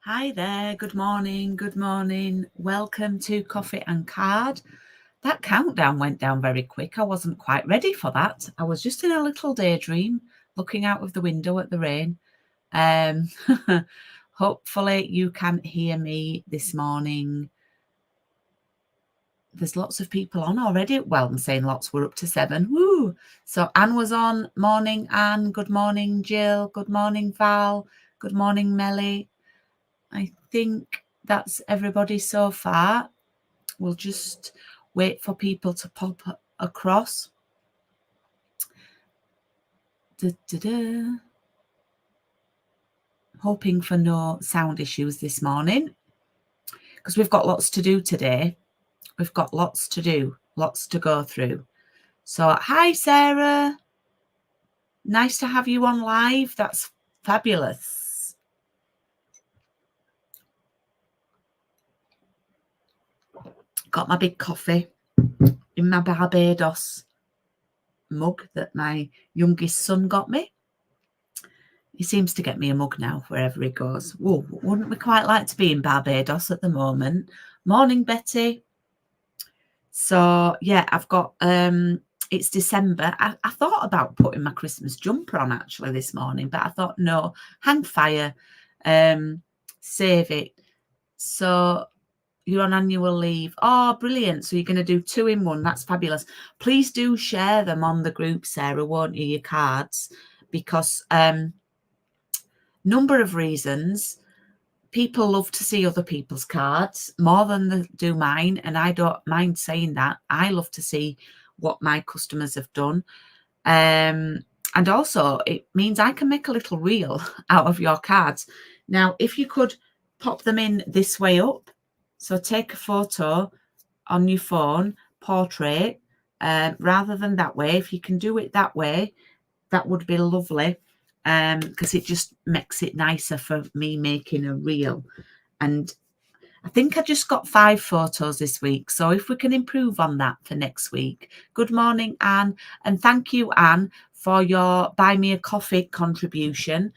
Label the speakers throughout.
Speaker 1: Hi there, good morning, good morning. Welcome to Coffee and Card. That countdown went down very quick. I wasn't quite ready for that. I was just in a little daydream, looking out of the window at the rain. Hopefully you can hear me this morning. There's lots of people on already. Well, I'm saying lots, we're up to 7. Woo! So Anne was on. Morning, Anne. Good morning, Jill. Good morning, Val. Good morning, Melly. I think that's everybody so far. We'll just wait for people to pop across. Hoping for no sound issues this morning because we've got lots to do today. We've got lots to do, lots to go through. So, hi, Sarah. Nice to have you on live. That's fabulous. Got my big coffee in my Barbados mug that my youngest son got me. He seems to get me a mug now wherever he goes. Whoa, wouldn't we quite like to be in Barbados at the moment? Morning, Betty. So, yeah, I've got, it's December. I thought about putting my Christmas jumper on actually this morning, but I thought, no, hang fire, save it. So you're on annual leave. Oh, brilliant. So you're going to do 2 in 1. That's fabulous. Please do share them on the group, Sarah, won't you, your cards? Because number of reasons. People love to see other people's cards more than they do mine, and I don't mind saying that. I love to see what my customers have done. And also, it means I can make a little reel out of your cards. Now, if you could pop them in this way up, so take a photo on your phone, portrait, rather than that way. If you can do it that way, that would be lovely. Because it just makes it nicer for me making a reel. And I think I just got 5 photos this week. So if we can improve on that for next week. Good morning, Anne. And thank you, Anne, for your Buy Me a Coffee contribution.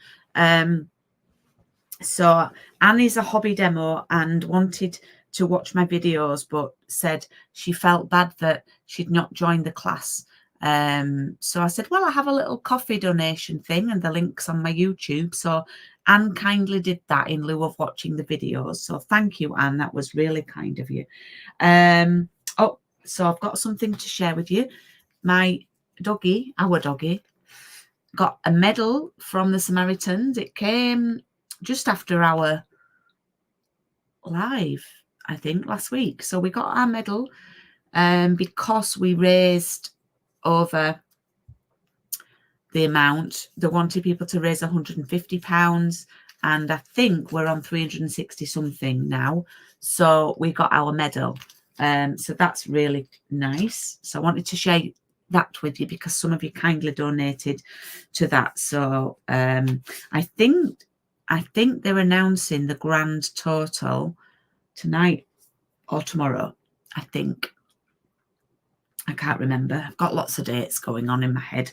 Speaker 1: So Anne is a hobby demo and wanted to watch my videos, but said she felt bad that she'd not joined the class. So I said, well, I have a little coffee donation thing and the link's on my YouTube. So Anne kindly did that in lieu of watching the videos. So thank you, Anne. That was really kind of you. Oh, so I've got something to share with you. My doggy, our doggy, got a medal from the Samaritans. It came just after our live, I think, last week. So we got our medal because we raised over the amount. They wanted people to raise £150, and I think we're on 360 something now. So we got our medal. So that's really nice. So I wanted to share that with you because some of you kindly donated to that. So I think they're announcing the grand total tonight or tomorrow, I think. I can't remember. I've got lots of dates going on in my head.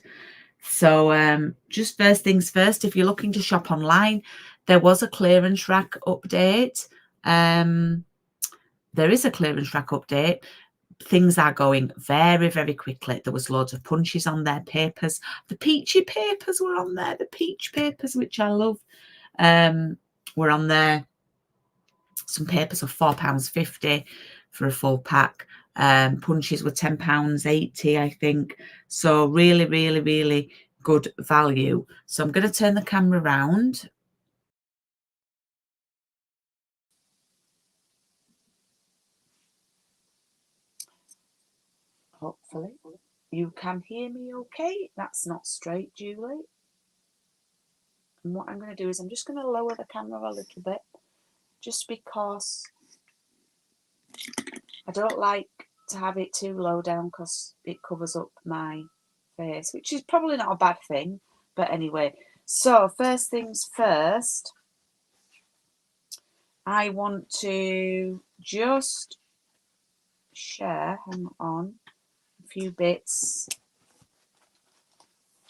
Speaker 1: So just first things first, if you're looking to shop online, there was a clearance rack update. There is a clearance rack update. Things are going very, very quickly. There was loads of punches on there, papers. The peachy papers were on there. The peach papers, which I love, were on there. Some papers of £4.50 for a full pack. Punches were £10.80, I think. So really, really, really good value. So I'm going to turn the camera around. Hopefully you can hear me okay. That's not straight, Julie. And what I'm going to do is I'm just going to lower the camera a little bit, just because I don't like to have it too low down because it covers up my face, which is probably not a bad thing, but anyway. So first things first, I want to just share, hang on, a few bits.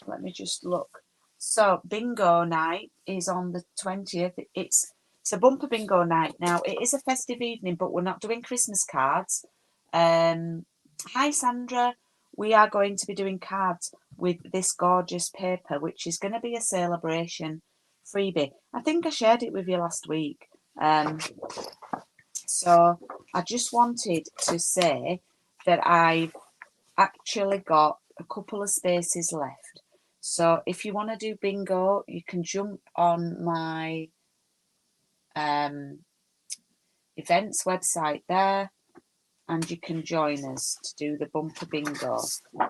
Speaker 1: Let me just look. So bingo night is on the 20th. It's It's a bumper bingo night. Now, it is a festive evening, but we're not doing Christmas cards. Hi, Sandra. We are going to be doing cards with this gorgeous paper, which is going to be a celebration freebie. I think I shared it with you last week. So I just wanted to say that I've actually got a couple of spaces left. So if you want to do bingo, you can jump on my events website there and you can join us to do the bumper bingo.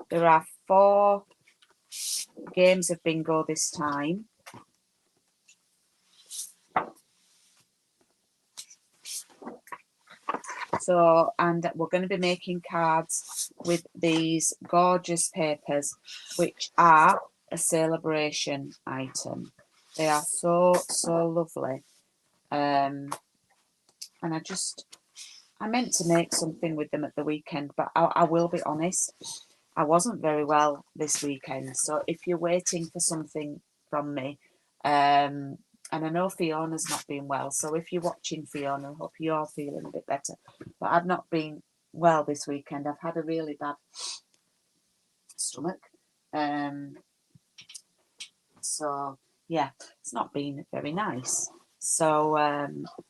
Speaker 1: There are 4 games of bingo this time. So, and we're going to be making cards with these gorgeous papers, which are a celebration item. They are so lovely. And I meant to make something with them at the weekend, but I will be honest, I wasn't very well this weekend. So if you're waiting for something from me, and I know Fiona's not been well, so if you're watching Fiona, I hope you're feeling a bit better. But I've not been well this weekend. I've had a really bad stomach. So yeah, it's not been very nice. So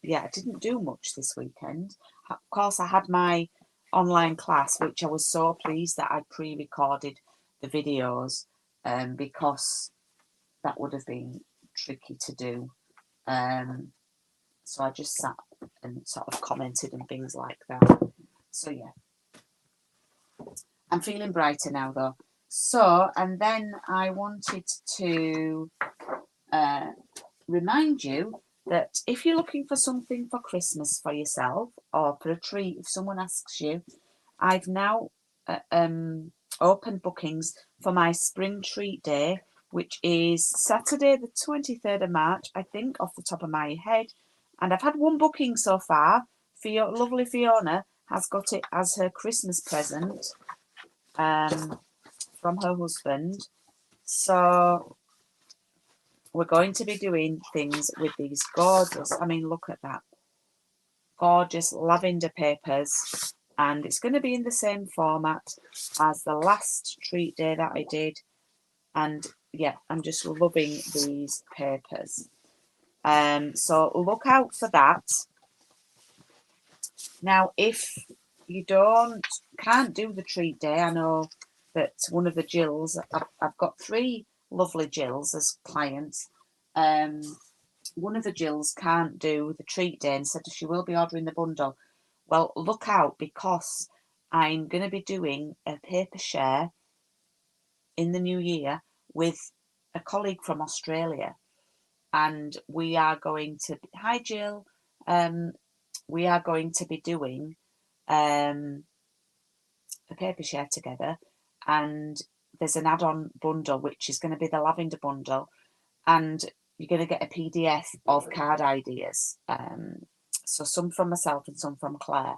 Speaker 1: yeah, I didn't do much this weekend. Of course, I had my online class, which I was so pleased that I'd pre-recorded the videos, because that would have been tricky to do. So I just sat and sort of commented and things like that. So yeah, I'm feeling brighter now though. So, and then I wanted to remind you that if you're looking for something for Christmas for yourself or for a treat, if someone asks you, I've now opened bookings for my spring treat day, which is Saturday the 23rd of March, I think, off the top of my head. And I've had 1 booking so far. Lovely Fiona has got it as her Christmas present from her husband. So we're going to be doing things with these gorgeous, I mean, look at that, gorgeous lavender papers. And it's going to be in the same format as the last treat day that I did. And yeah, I'm just loving these papers. So look out for that. Now, if you can't do the treat day, I know that one of the Jills, I've got 3 lovely Jills as clients. One of the Jills can't do the treat day and said she will be ordering the bundle. Well, look out, because I'm going to be doing a paper share in the new year with a colleague from Australia. And we are going to, hi Jill, we are going to be doing a paper share together. And there's an add-on bundle, which is going to be the lavender bundle. And you're going to get a PDF of card ideas. So some from myself and some from Claire.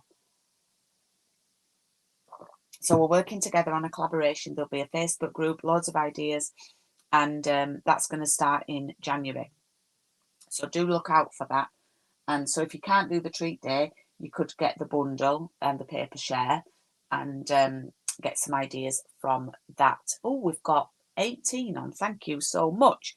Speaker 1: So we're working together on a collaboration. There'll be a Facebook group, loads of ideas, and that's going to start in January. So do look out for that. And so if you can't do the treat day, you could get the bundle and the paper share and get some ideas from that. Oh, we've got 18 on. Thank you so much.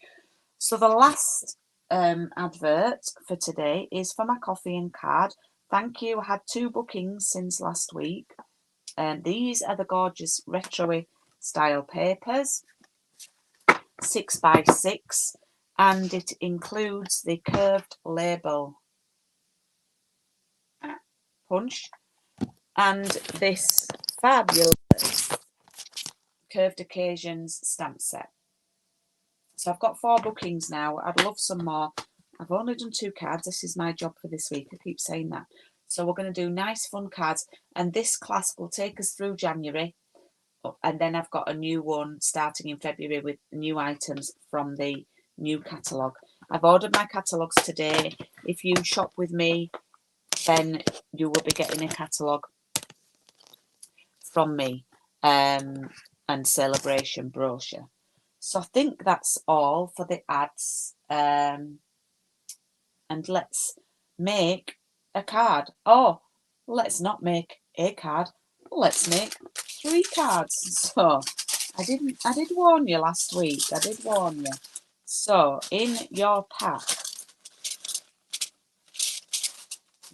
Speaker 1: So the last advert for today is for my coffee and card. Thank you. I had 2 bookings since last week. And these are the gorgeous retro style papers, 6x6, and it includes the curved label punch and this fabulous curved occasions stamp set. So I've got 4 bookings now. I'd love some more. I've only done 2 cards. This is my job for this week. I keep saying that. So we're going to do nice fun cards, and this class will take us through January. And then I've got a new one starting in February with new items from the new catalogue. I've ordered my catalogues today. If you shop with me, then you will be getting a catalogue from me and celebration brochure. So I think that's all for the ads. and let's make a card. Oh, let's not make a card. Let's make 3 cards. So I did warn you last week. I did warn you. So in your pack,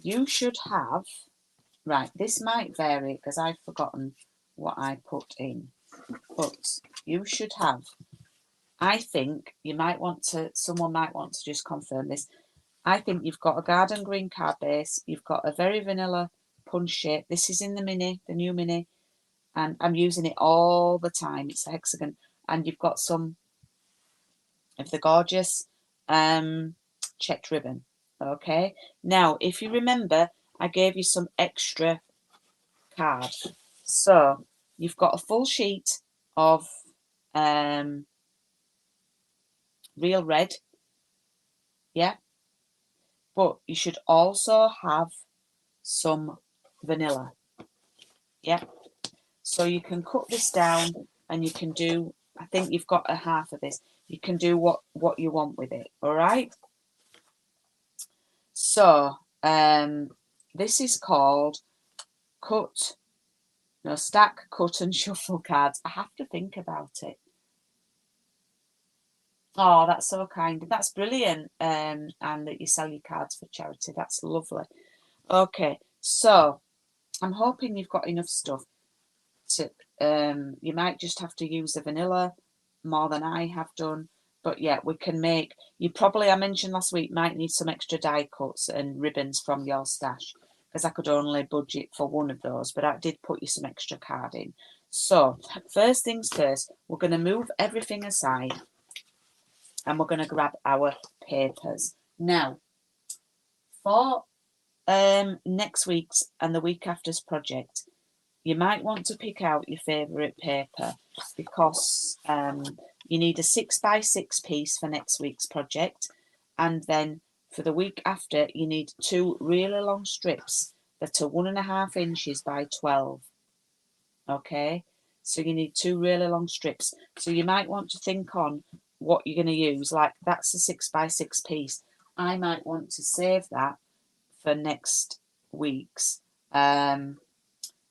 Speaker 1: you should have, right, this might vary because I've forgotten what I put in, but you should have, I think you might want to, someone might want to just confirm this. I think you've got a garden green card base, you've got a very vanilla punch shape. This is in the mini, the new mini, and I'm using it all the time. It's a hexagon, and you've got some of the gorgeous checked ribbon. Okay, now if you remember, I gave you some extra card. So you've got a full sheet of real red, yeah, but you should also have some vanilla, yeah. So you can cut this down and you can do, I think you've got a half of this. You can do what you want with it, all right? So this is called stack, cut and shuffle cards. I have to think about it. Oh, that's so kind. That's brilliant. And that you sell your cards for charity. That's lovely. Okay, so I'm hoping you've got enough stuff to, you might just have to use the vanilla more than I have done. But yeah, we can make, you probably, I mentioned last week, might need some extra die cuts and ribbons from your stash, because I could only budget for one of those, but I did put you some extra card in. So first things first, we're going to move everything aside and we're going to grab our papers. Now, for next week's and the week after's project, you might want to pick out your favourite paper, because you need a 6x6 piece for next week's project, and then for the week after you need 2 really long strips that are 1.5 inches by 12. Okay, so you need 2 really long strips. So you might want to think on what you're going to use. Like, that's a 6x6 piece. I might want to save that for next week's,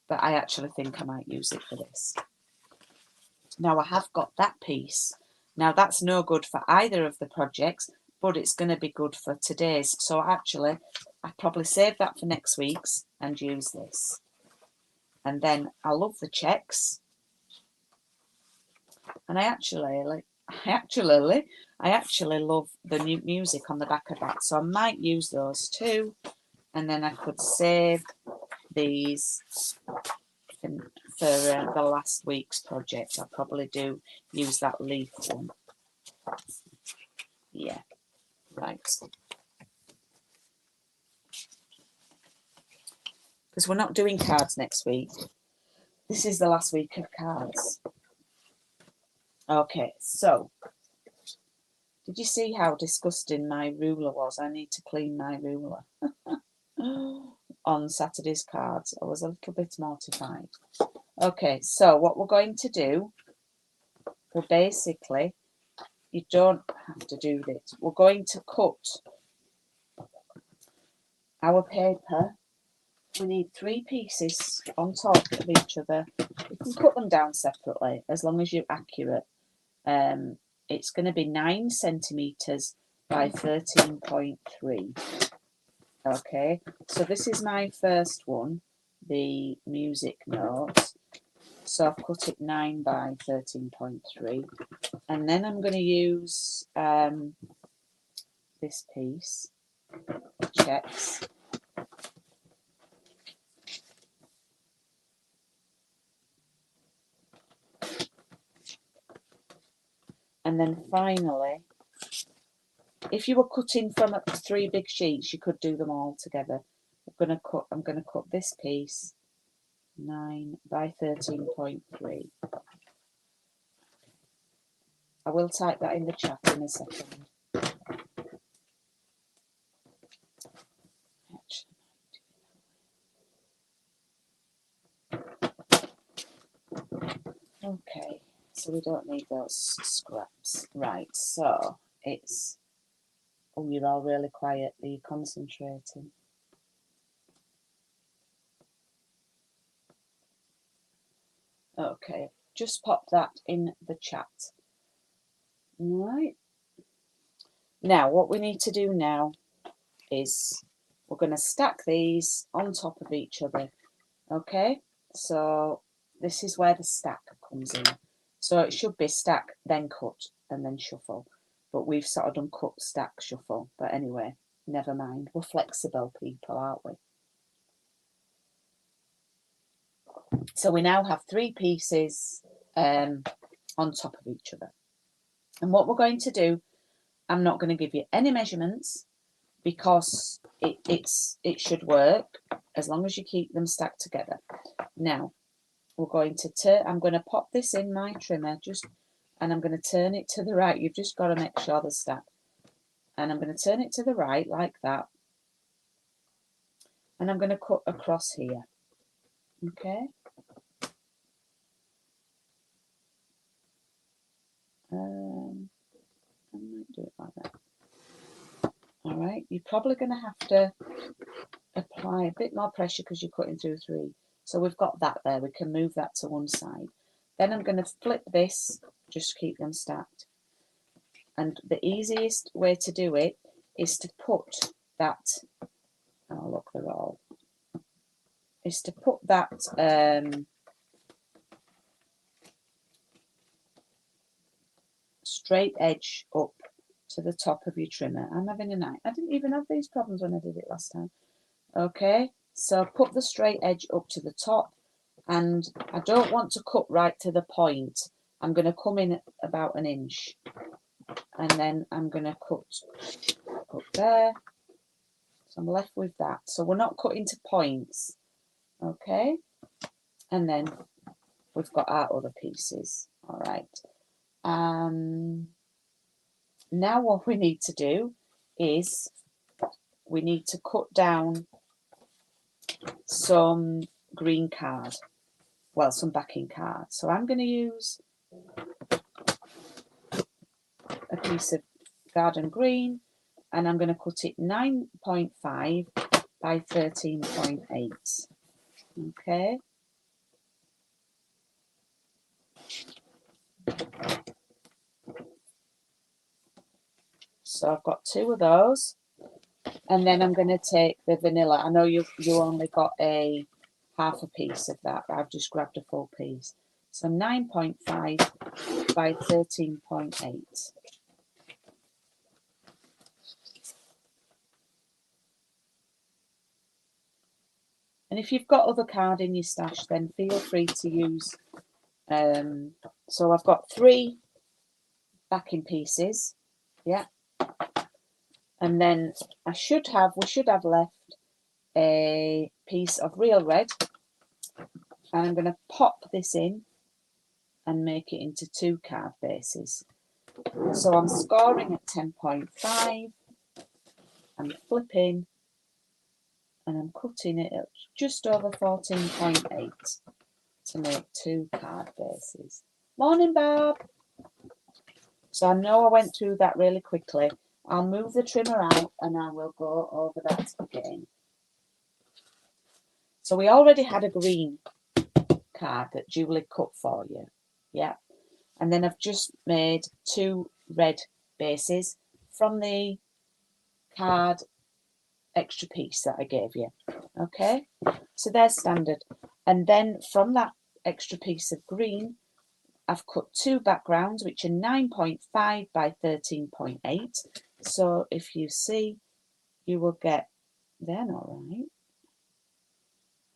Speaker 1: but I actually think I might use it for this. Now I have got that piece. Now that's no good for either of the projects, but it's going to be good for today's. So actually, I probably save that for next week's and use this. And then I love the checks, and I actually love the new music on the back of that. So I might use those too, and then I could save these for the last week's project. I'll probably use that leaf one. Yeah, right. Because we're not doing cards next week. This is the last week of cards. Okay, so did you see how disgusting my ruler was? I need to clean my ruler. On Saturday's cards, I was a little bit mortified. Okay, so what we're going to do, well, basically, you don't have to do this. We're going to cut our paper. We need 3 pieces on top of each other. You can cut them down separately as long as you're accurate. It's going to be 9 centimetres by 13.3. Okay, so this is my first one, the music note. So I've cut it 9 by 13.3. And then I'm going to use this piece, checks. And then finally, if you were cutting from 3 big sheets, you could do them all together. I'm going to cut this piece 9 by 13.3. I will type that in the chat in a second. Okay, so we don't need those scraps. Right, so it's Oh, you're all really quiet. Are you concentrating? Okay, just pop that in the chat. Right. Now, what we need to do now is we're going to stack these on top of each other. Okay, so this is where the stack comes in. So it should be stack, then cut, and then shuffle. But we've sort of done cut, stack, shuffle. But anyway, never mind. We're flexible people, aren't we? So we now have 3 pieces on top of each other. And what we're going to do, I'm not going to give you any measurements because it should work as long as you keep them stacked together. Now, we're going to I'm going to pop this in my trimmer and I'm going to turn it to the right. You've just got to make sure they're stacked. And I'm going to turn it to the right like that. And I'm going to cut across here. Okay. I might do it like that. All right. You're probably going to have to apply a bit more pressure because you're cutting through 3. So we've got that there. We can move that to one side. Then I'm going to flip this, just keep them stacked. And the easiest way to do it is to put that, oh look, they're all, is to put that straight edge up to the top of your trimmer. I'm having a night. I didn't even have these problems when I did it last time. Okay, so put the straight edge up to the top, and I don't want to cut right to the point. I'm going to come in at about 1 inch, and then I'm going to cut up there. So I'm left with that. So we're not cutting to points. Okay, and then we've got our other pieces. All right. Now what we need to do is we need to cut down some green card. Well, some backing card. So I'm going to use a piece of garden green, and I'm going to cut it 9.5 by 13.8. Okay. So I've got 2 of those, and then I'm going to take the vanilla. I know you only got a half a piece of that, but I've just grabbed a full piece. So 9.5 by 13.8. And if you've got other card in your stash, then feel free to use. So I've got 3 backing pieces, yeah. And then we should have left a piece of real red. And I'm going to pop this in and make it into 2 card bases. So I'm scoring at 10.5. I'm flipping, and I'm cutting it at just over 14.8 to make 2 card bases. Morning, Bob. So I know I went through that really quickly. I'll move the trimmer out and I will go over that again. So we already had a green card that Julie cut for you. Yeah. And then I've just made 2 red bases from the card extra piece that I gave you. Okay. So they're standard. And then from that extra piece of green, I've cut 2 backgrounds, which are 9.5 by 13.8. So if you see, you will get, they're not right.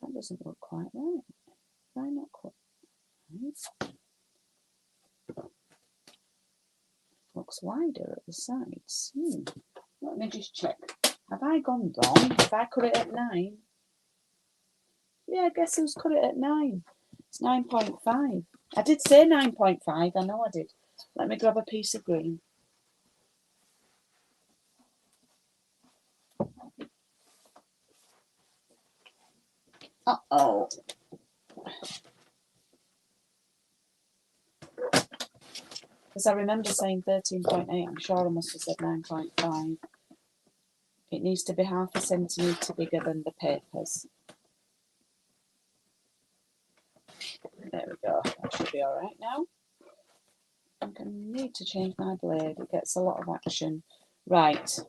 Speaker 1: That doesn't look quite right. Why not quite right? Looks wider at the sides. Let me just check. Have I gone wrong? Have I cut it at 9? Yeah, I guess who's cut it at 9? It's 9.5. I did say 9.5. I know I did. Let me grab a piece of green. Uh-oh. Because I remember saying 13.8. I'm sure I must have said 9.5. It needs to be 1/2 centimetre bigger than the papers. There we go. That should be all right now. I'm going to need to change my blade. It gets a lot of action. Right.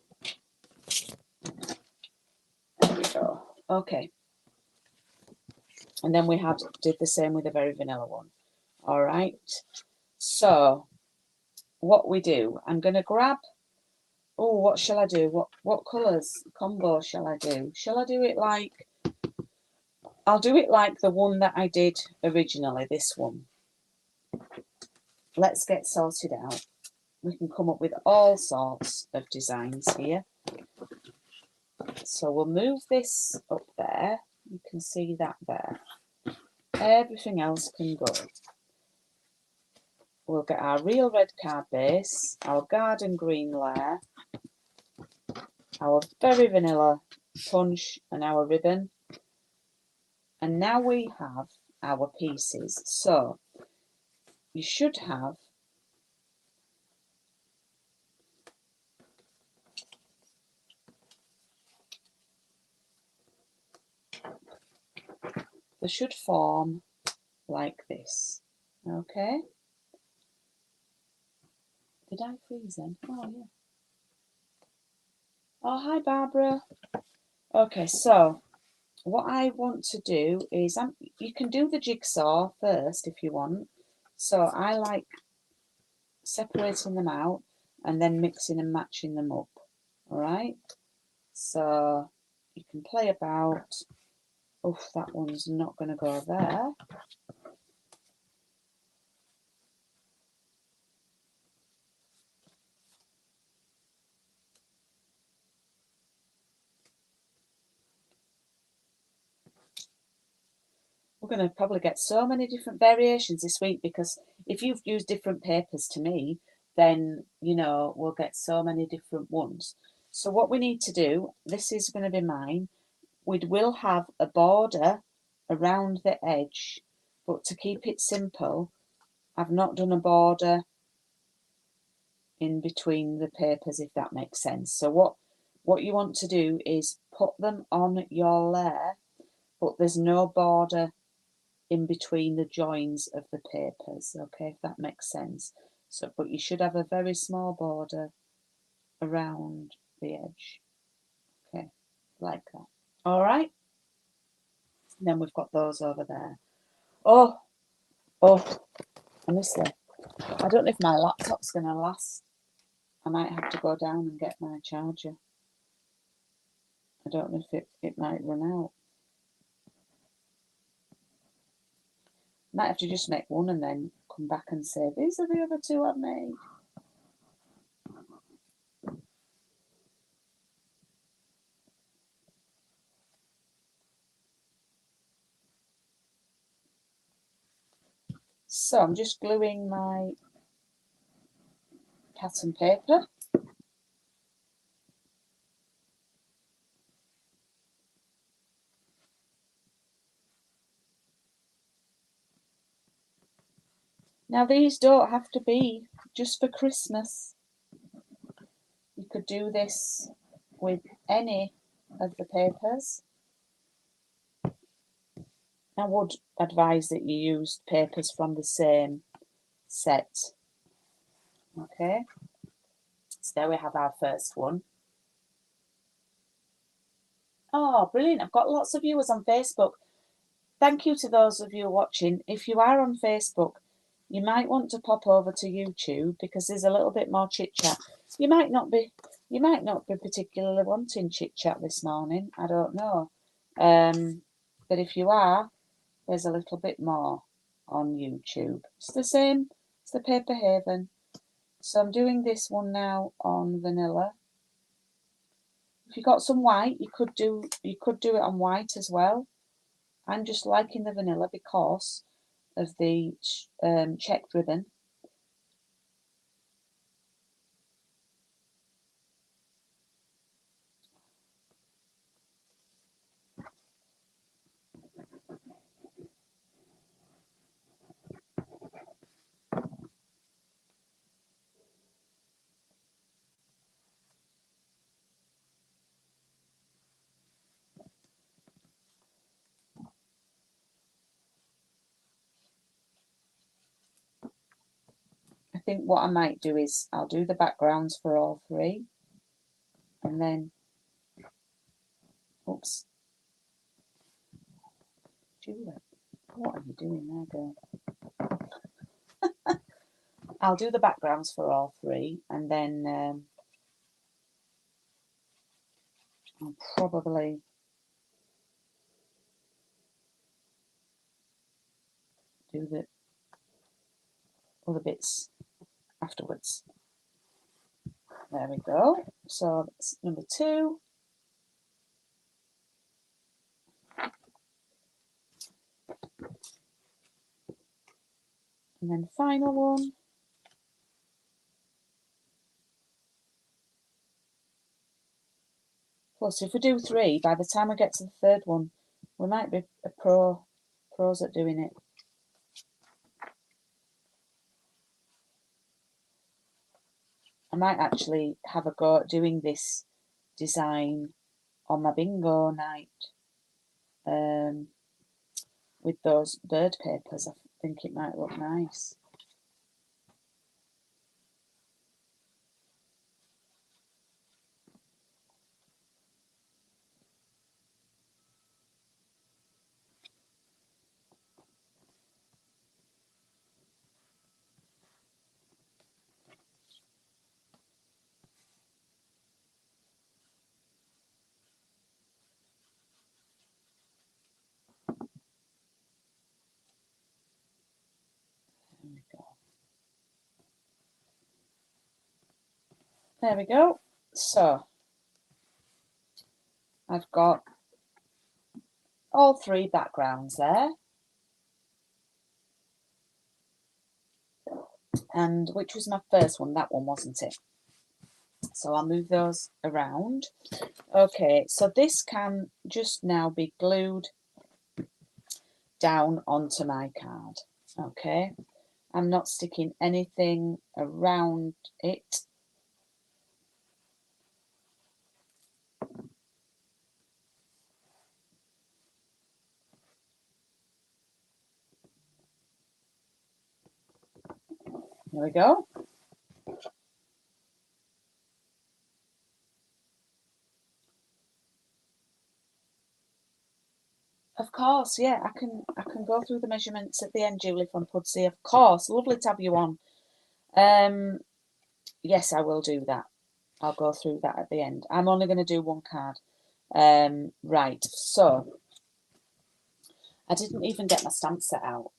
Speaker 1: There we go. Okay. And then we did the same with the very vanilla one. All right. So what we do, I'm going to grab, oh, what shall I do? What colours combo shall I do? Shall I do it like, I'll do it like the one that I did originally, this one. Let's get sorted out. We can come up with all sorts of designs here. So we'll move this up there. You can see that there. Everything else can go. We'll get our real red card base, our garden green layer, our very vanilla punch and our ribbon. And now we have our pieces. So you should have they should form like this. Okay. Did I freeze them? Oh yeah. Oh, hi Barbara. Okay, so what I want to do is, you can do the jigsaw first if you want. So I like separating them out and then mixing and matching them up. All right. So you can play about. Oh, that one's not going to go there. We're going to probably get so many different variations this week, because if you've used different papers to me, then, you know, we'll get so many different ones. So what we need to do, this is going to be mine. We will have a border around the edge, but to keep it simple, I've not done a border in between the papers, if that makes sense. So what you want to do is put them on your layer, but there's no border in between the joins of the papers, okay, if that makes sense. So, but you should have a very small border around the edge, okay, like that. All right. And then we've got those over there. Oh, honestly, I don't know if my laptop's going to last. I might have to go down and get my charger. I don't know if it might run out. Might have to just make one and then come back and say, these are the other two I've made. So I'm just gluing my pattern paper. Now these don't have to be just for Christmas. You could do this with any of the papers. I would advise that you use papers from the same set. Okay, so there we have our first one. Oh, brilliant. I've got lots of viewers on Facebook. Thank you to those of you watching. If you are on Facebook, you might want to pop over to YouTube, because there's a little bit more chit chat. You might not be particularly wanting chit chat this morning. I don't know. But if you are, there's a little bit more on YouTube. It's the same. It's the Paper Haven. So I'm doing this one now on vanilla. If you got some white, you could do it on white as well. I'm just liking the vanilla because of the checked ribbon. think what I might do is I'll do the backgrounds for all three, and then, oops, Julie, what are you doing there, girl? I'll do the backgrounds for all three, and then I'll probably do the other bits afterwards. There we go. So that's number 2. And then final one. Plus, if we do 3, by the time we get to the 3rd one, we might be pros at doing it. I might actually have a go at doing this design on my bingo night with those bird papers. I think it might look nice. There we go. There we go. So I've got all 3 backgrounds there. And which was my first one? That one, wasn't it? So I'll move those around. Okay, so this can just now be glued down onto my card. Okay, I'm not sticking anything around it. There we go. Of course, yeah, I can go through the measurements at the end, Julie from Pudsey. Of course, lovely to have you on. Yes, I will do that. I'll go through that at the end. I'm only going to do one card. Right, so I didn't even get my stamp set out.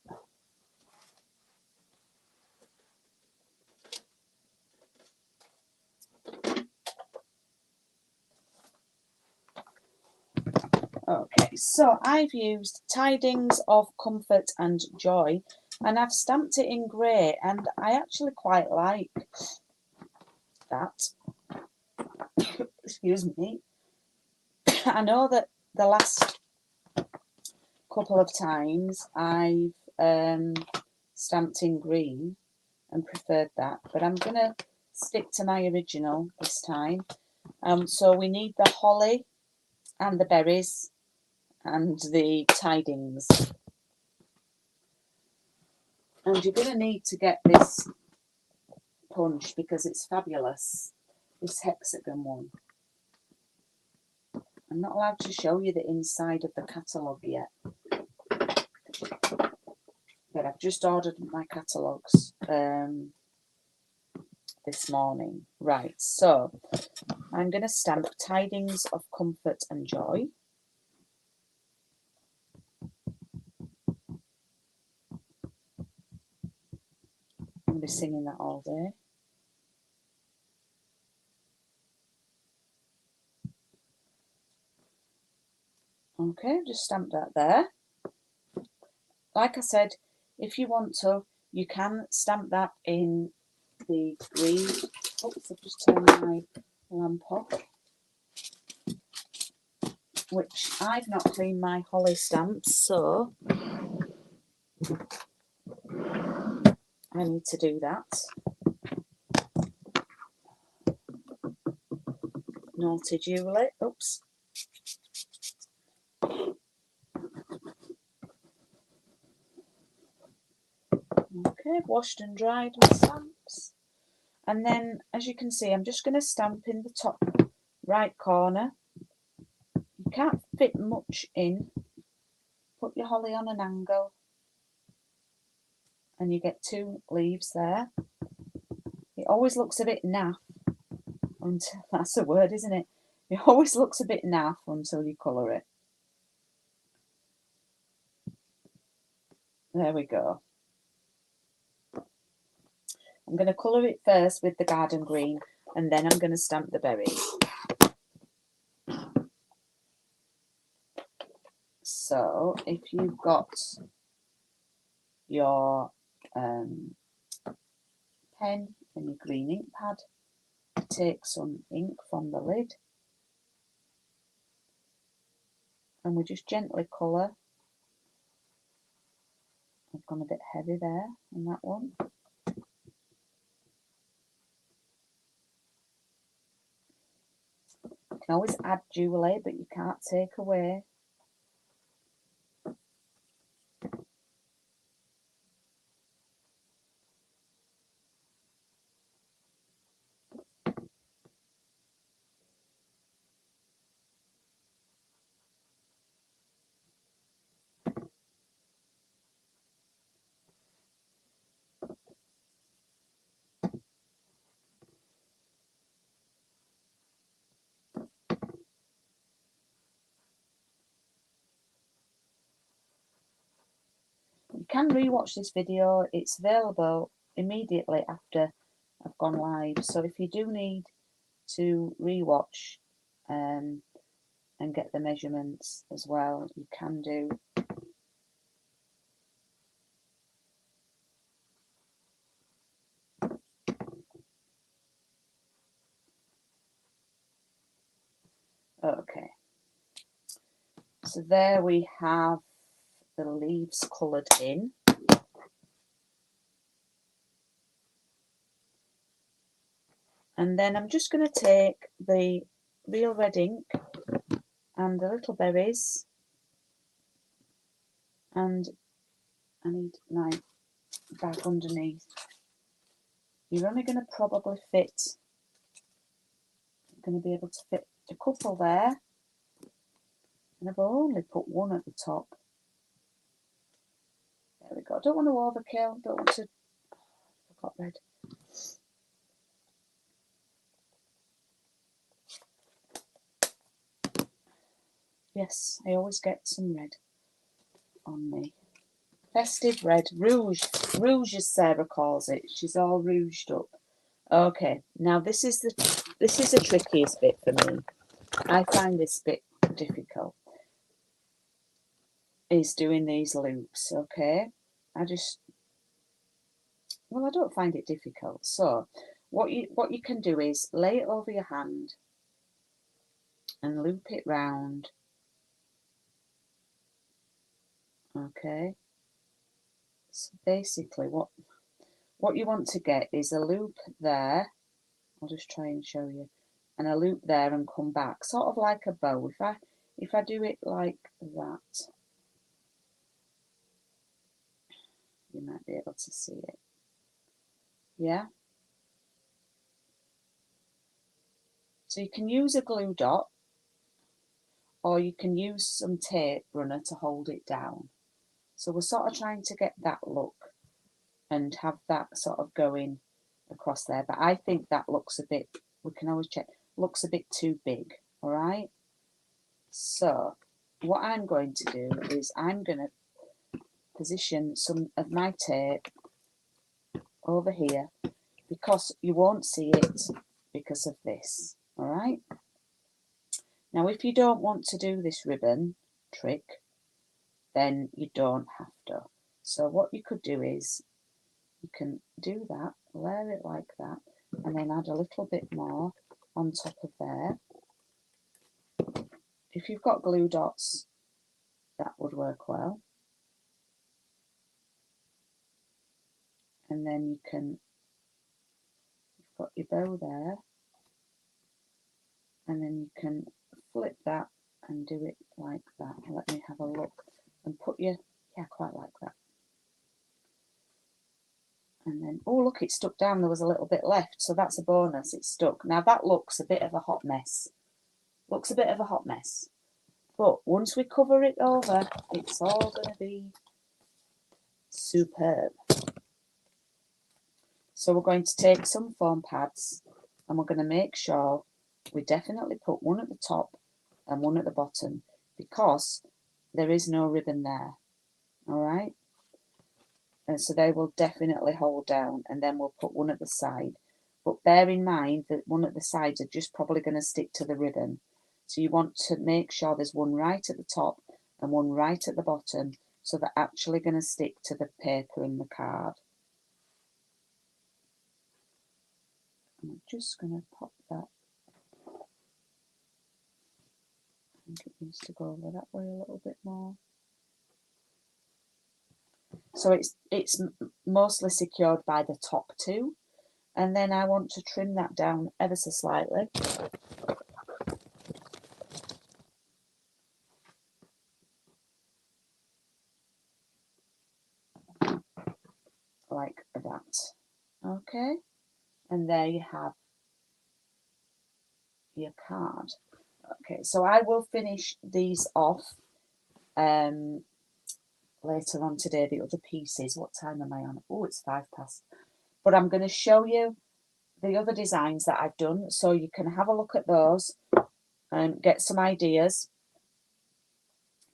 Speaker 1: Okay, so I've used Tidings of Comfort and Joy, and I've stamped it in grey, and I actually quite like that. Excuse me. I know that the last couple of times I've stamped in green and preferred that, but I'm going to stick to my original this time. So we need the holly and the berries and the tidings. And you're going to need to get this punch because it's fabulous, this hexagon one. I'm not allowed to show you the inside of the catalogue yet, but I've just ordered my catalogues this morning. Right, so I'm going to stamp Tidings of Comfort and Joy. I'm going to be singing that all day. Okay, just stamp that there. Like I said, if you want to, you can stamp that in the green. Oops, I've just turned my lamp off. Which I've not cleaned my holly stamps, so I need to do that. Naughty Julie. Oops. Okay, I've washed and dried my stamps. And then, as you can see, I'm just going to stamp in the top right corner. You can't fit much in. Put your holly on an angle and you get 2 leaves there. It always looks a bit naff until, that's a word, isn't it? It always looks a bit naff until you colour it. There we go. I'm going to colour it first with the garden green and then I'm going to stamp the berries. So if you've got your pen and your green ink pad, take some ink from the lid and we just gently colour. I've gone a bit heavy there on that one. You can always add jewellery, but you can't take away. You can rewatch this video. It's available immediately after I've gone live. So if you do need to rewatch and get the measurements as well, you can do. Okay. So there we have the leaves coloured in. And then I'm just going to take the real red ink and the little berries, and I need my bag underneath. You're only going to probably fit, you're going to be able to fit a couple there, and I've only put one at the top. There we go. I don't want to overkill, don't want to, I've got red. Yes, I always get some red on me. Festive red, rouge, as Sarah calls it. She's all rouged up. Okay, now this is the trickiest bit for me. I find this bit difficult. Is doing these loops. Okay, I don't find it difficult. So what you can do is lay it over your hand and loop it round. Okay, so basically what you want to get is a loop there. I'll just try and show you, and a loop there and come back, sort of like a bow. If I do it like that, you might be able to see it. Yeah, so you can use a glue dot or you can use some tape runner to hold it down. So we're sort of trying to get that look and have that sort of going across there, but I think that looks a bit, we can always check, looks a bit too big. All right, so what I'm going to do is I'm going to position some of my tape over here because you won't see it because of this. All right, now if you don't want to do this ribbon trick, then you don't have to. So what you could do is you can do that, layer it like that, and then add a little bit more on top of there. If you've got glue dots, that would work well. And then you've got your bow there, and then you can flip that and do it like that. Let me have a look and put your, yeah, quite like that. And then, oh, look, it stuck down. There was a little bit left. So that's a bonus. It's stuck. Now, that looks a bit of a hot mess. Looks a bit of a hot mess. But once we cover it over, it's all going to be superb. So we're going to take some foam pads and we're going to make sure we definitely put one at the top and one at the bottom because there is no ribbon there. All right? And so they will definitely hold down, and then we'll put one at the side. But bear in mind that one at the sides are just probably going to stick to the ribbon. So you want to make sure there's one right at the top and one right at the bottom, so they're actually going to stick to the paper and the card. I'm just going to pop that. I think it needs to go over that way a little bit more. So it's mostly secured by the top two. And then I want to trim that down ever so slightly. Like that. Okay. And there you have your card. Okay, so I will finish these off later on today, the other pieces. What time am I on? Oh, it's 5 past. But I'm going to show you the other designs that I've done so you can have a look at those and get some ideas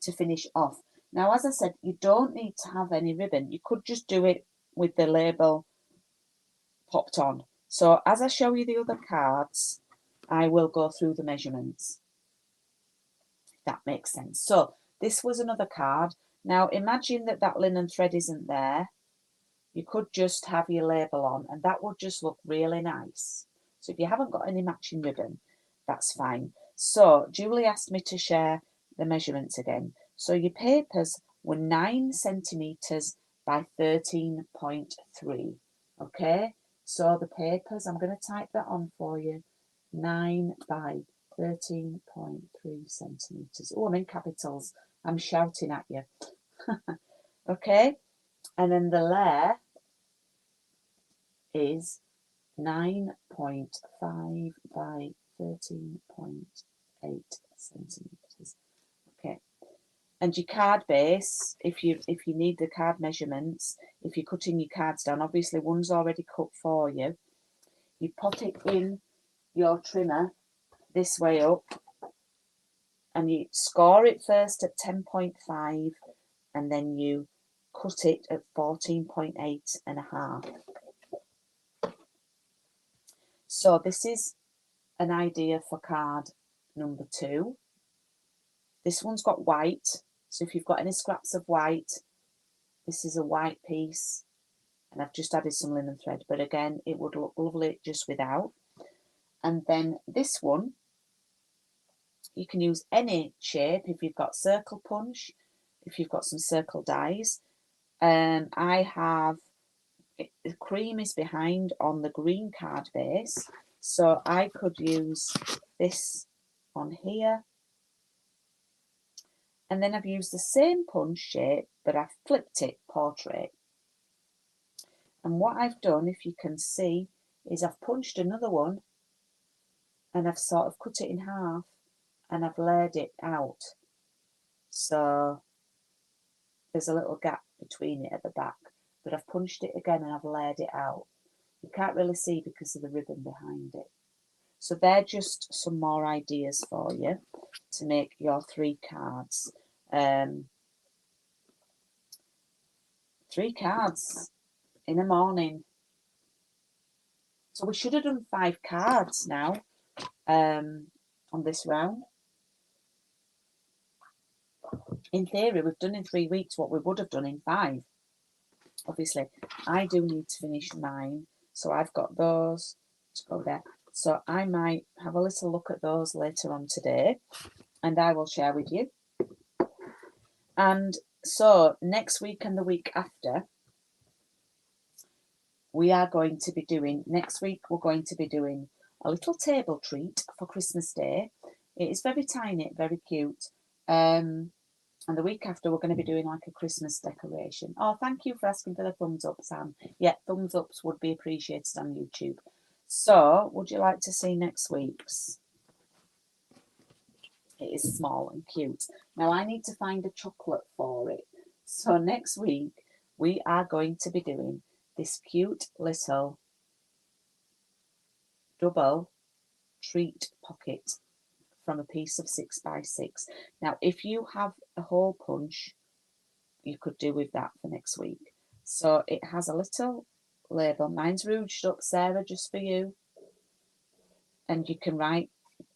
Speaker 1: to finish off. Now, as I said, you don't need to have any ribbon. You could just do it with the label popped on. So as I show you the other cards, I will go through the measurements. If that makes sense. So this was another card. Now imagine that that linen thread isn't there. You could just have your label on and that would just look really nice. So if you haven't got any matching ribbon, that's fine. So Julie asked me to share the measurements again. So your papers were 9 centimetres by 13.3. Okay, so the papers, I'm going to type that on for you. 9 by 13.3 centimetres. Oh, I'm in capitals. I'm shouting at you. Okay, and then the layer is 9.5 by 13.8 centimetres. Okay, and your card base, if you need the card measurements, if you're cutting your cards down, obviously one's already cut for you. You put it in your trimmer this way up and you score it first at 10.5 and then you cut it at 14.8 and a half. So this is an idea for card number 2. This one's got white, so if you've got any scraps of white, this is a white piece and I've just added some linen thread, but again it would look lovely just without. And then this one, you can use any shape if you've got circle punch, if you've got some circle dies. I have, the cream is behind on the green card base, so I could use this on here. And then I've used the same punch shape, but I've flipped it portrait. And what I've done, if you can see, is I've punched another one and I've sort of cut it in half and I've layered it out. So there's a little gap between it at the back, but I've punched it again and I've layered it out. You can't really see because of the ribbon behind it. So they're just some more ideas for you to make your 3 cards. 3 cards in a morning. So we should have done 5 cards now on this round. In theory, we've done in 3 weeks what we would have done in 5. Obviously, I do need to finish mine. So I've got those to go there. So I might have a little look at those later on today and I will share with you. And so next week and the week after, we are going to be doing, next week we're going to be doing a little table treat for Christmas Day. It is very tiny, very cute. And the week after, we're going to be doing like a Christmas decoration. Oh, thank you for asking for the thumbs up, Sam. Yeah, thumbs ups would be appreciated on YouTube. So, would you like to see next week's? It is small and cute. Now, I need to find a chocolate for it. So, next week, we are going to be doing this cute little double treat pocket from a piece of 6x6. Now, if you have a hole punch, you could do with that for next week. So it has a little label. Mine's rouged up, Sarah, just for you. And you can write,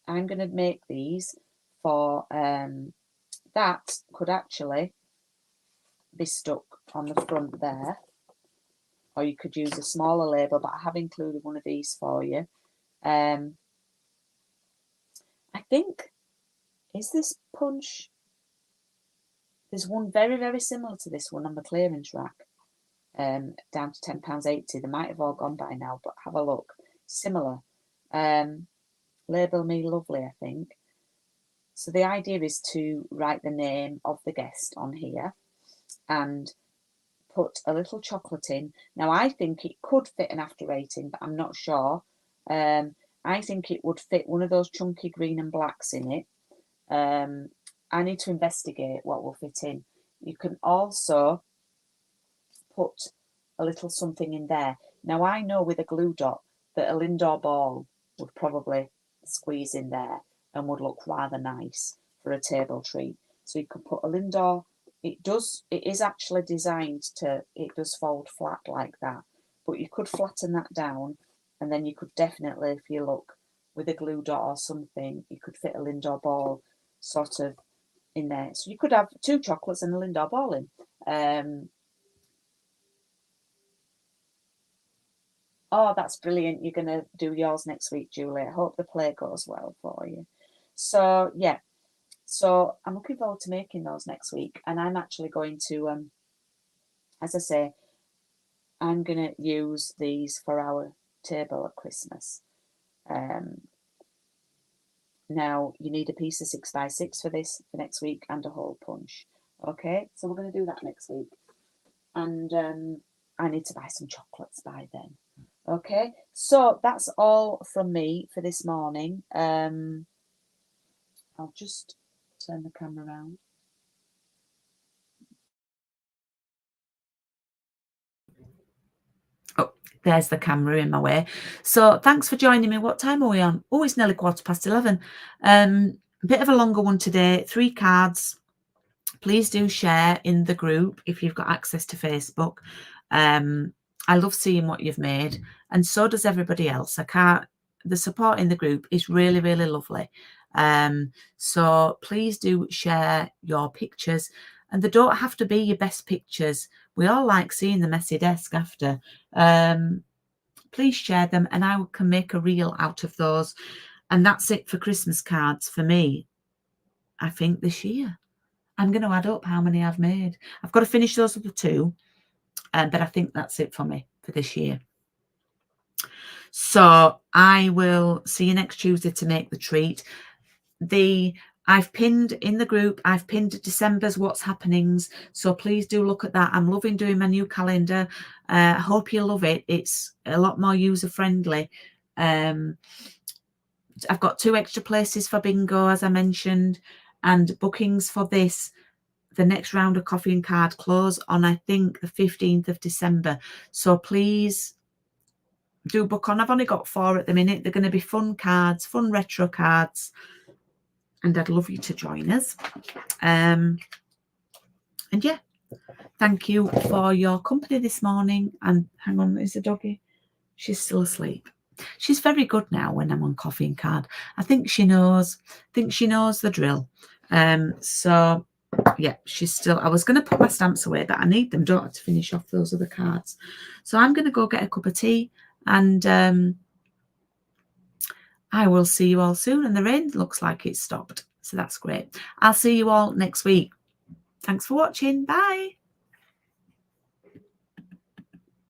Speaker 1: I'm going to make these for, that could actually be stuck on the front there. Or you could use a smaller label, but I have included one of these for you. I think, is this punch? There's one very, very similar to this one on the clearance rack, down to £10.80. They might have all gone by now, but have a look. Similar. Label me lovely, I think. So the idea is to write the name of the guest on here and put a little chocolate in. Now, I think it could fit an after rating, but I'm not sure. I think it would fit one of those chunky green and blacks in it. I need to investigate what will fit in. You can also put a little something in there. Now, I know with a glue dot that a Lindor ball would probably squeeze in there and would look rather nice for a table treat. So you could put a Lindor. It is actually designed to, it does fold flat like that. But you could flatten that down, and then you could definitely, if you look with a glue dot or something, you could fit a Lindor ball sort of in there. So you could have 2 chocolates and a Lindor ball in. Oh, that's brilliant. You're going to do yours next week, Julie. I hope the play goes well for you. So, yeah. So I'm looking forward to making those next week. And I'm actually going to, as I say, I'm going to use these for our table at Christmas. Now, you need a piece of 6x6 for this for next week and a hole punch. Okay, so we're going to do that next week. And I need to buy some chocolates by then. Okay, so that's all from me for this morning. I'll just turn the camera around. Oh, there's the camera in my way. So thanks for joining me. What time are we on? Oh, it's nearly 11:15. A bit of a longer one today. 3 cards. Please do share in the group if you've got access to Facebook. I love seeing what you've made, and so does everybody else. The support in the group is really, really lovely. So please do share your pictures, and they don't have to be your best pictures. We all like seeing the messy desk after. Please share them, and I can make a reel out of those. And that's it for Christmas cards for me, I think, this year. I'm going to add up how many I've made. I've got to finish those other 2, but I think that's it for me for this year. So I will see you next Tuesday to make the treat. I've pinned in the group, I've pinned December's What's Happenings. So please do look at that. I'm loving doing my new calendar. I hope you love it. It's a lot more user-friendly. I've got 2 extra places for bingo, as I mentioned, and bookings for this. The next round of coffee and card close on, I think, the 15th of December. So please do book on. I've only got 4 at the minute. They're going to be fun cards, fun retro cards. And I'd love you to join us. And yeah, thank you for your company this morning. And hang on, is the doggy? She's still asleep. She's very good now when I'm on coffee and card. I think she knows the drill. So yeah, she's still, I was going to put my stamps away, but I need them, don't I, to finish off those other cards. So I'm going to go get a cup of tea, and I will see you all soon. And the rain looks like it's stopped, so that's great. I'll see you all next week. Thanks for watching. Bye.